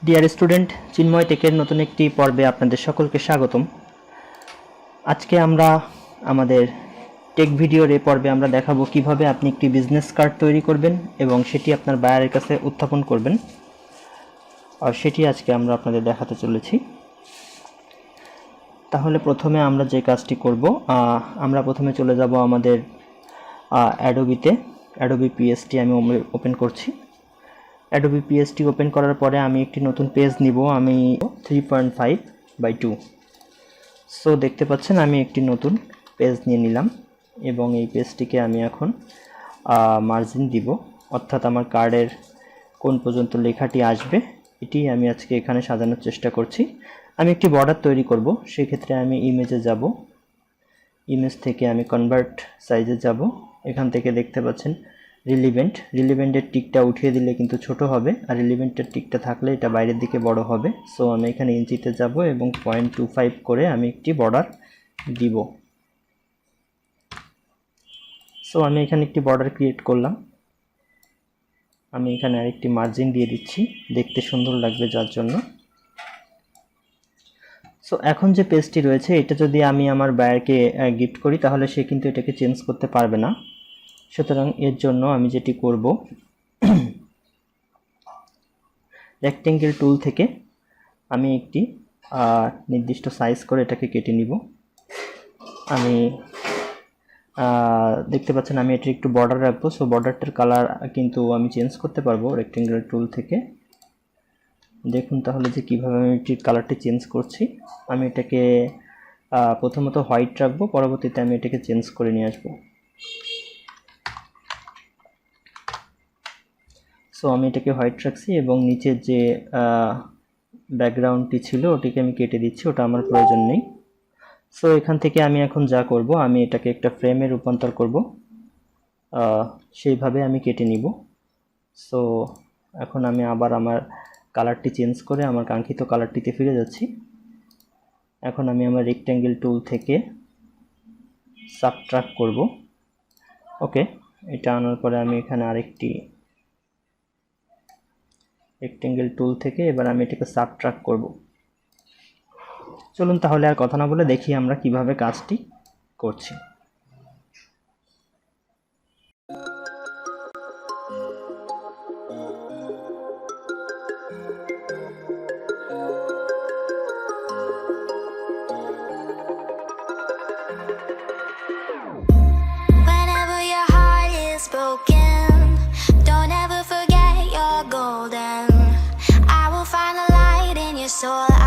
Dear student, চিন্ময় টেকের নতুন একটি পর্বে আপনাদের সকলকে স্বাগতম। আজকে আমরা আমাদের টেক ভিডিওর এই পর্বে আমরা দেখাবো কিভাবে আপনি একটি বিজনেস কার্ড তৈরি করবেন এবং সেটি আপনার বায়ারের কাছে উত্থাপন করবেন, আর সেটি আজকে আমরা আপনাদের দেখাতে চলেছি। তাহলে প্রথমে আমরা যে কাজটি করব, আমরা প্রথমে চলে যাব আমাদের অ্যাডোবিতে। অ্যাডোবি পিএসটি আমি ওপেন করছি। অ্যাডোবি পিএসটি ওপেন করার পরে আমি একটি নতুন পেজ নিব, আমি 3.5/2। সো দেখতে পাচ্ছেন আমি একটি নতুন পেজ নিয়ে নিলাম এবং এই পেজটিকে আমি এখন মার্জিন দিব, অর্থাৎ আমার কার্ডের কোন পর্যন্ত লেখাটি আসবে এটি আমি আজকে এখানে সাজানোর চেষ্টা করছি। আমি একটি বর্ডার তৈরি করব, সেই ক্ষেত্রে আমি ইমেজে যাব, ইমেজ থেকে আমি কনভার্ট সাইজে যাব। এখান থেকে দেখতে পাচ্ছেন রিলিভেন্টের টিকটা উঠিয়ে দিলে কিন্তু ছোট হবে, আর রিলিভেন্টের টিকটা থাকলে এটা বাইরের দিকে বড় হবে। সো আমি এখানে ইঞ্চিতে যাব এবং 0.25 করে আমি একটি বর্ডার দিব। সো আমি এখানে একটি বর্ডার ক্রিয়েট করলাম। আমি এখানে আরেকটি মার্জিন দিয়ে দিচ্ছি, দেখতে সুন্দর লাগবে যার জন্য। সো এখন যে পেজটি রয়েছে এটা যদি আমি আমার বায়ারকে গিফট করি তাহলে সে কিন্তু এটাকে চেঞ্জ করতে পারবে না। সুতরাং এর জন্য আমি যেটি করব, রেক্টেঙ্গেল টুল থেকে আমি একটি নির্দিষ্ট সাইজ করে এটাকে কেটে নিব। আমি দেখতে পাচ্ছেন আমি এটির একটু বর্ডার রাখবো। সো বর্ডারটার কালার কিন্তু আমি চেঞ্জ করতে পারবো রেক্টেঙ্গেল টুল থেকে। দেখুন তাহলে যে কীভাবে আমি এটির কালারটি চেঞ্জ করছি। আমি এটাকে প্রথমত হোয়াইট রাখবো, পরবর্তীতে আমি এটাকে চেঞ্জ করে নিয়ে আসবো। সো আমি এটাকে হোয়াইট রাখছি এবং নিচের যে ব্যাকগ্রাউন্ডটি ছিল ওটিকে আমি কেটে দিচ্ছি, ওটা আমার প্রয়োজন নেই। সো এখান থেকে আমি এখন যা করব, আমি এটাকে একটা ফ্রেমে রূপান্তর করব, সেইভাবে আমি কেটে নিব। সো এখন আমি আবার আমার কালারটি চেঞ্জ করে আমার কাঙ্ক্ষিত কালারটিতে ফিরে যাচ্ছি। এখন আমি আমার রেক্ট্যাঙ্গেল টুল থেকে সাবট্রাক্ট করব। ওকে, এটা আনার পরে আমি এখানে আরেকটি রেক্ট্যাঙ্গেল টুল থেকে এবার আমি এটাকে সাবট্রাক্ট করব। চলুন তাহলে আর কথা না বলে দেখি আমরা কিভাবে কাজটি করছি। Whenever your heart is broken, don't ever forget you're golden. I will find a light in your soul.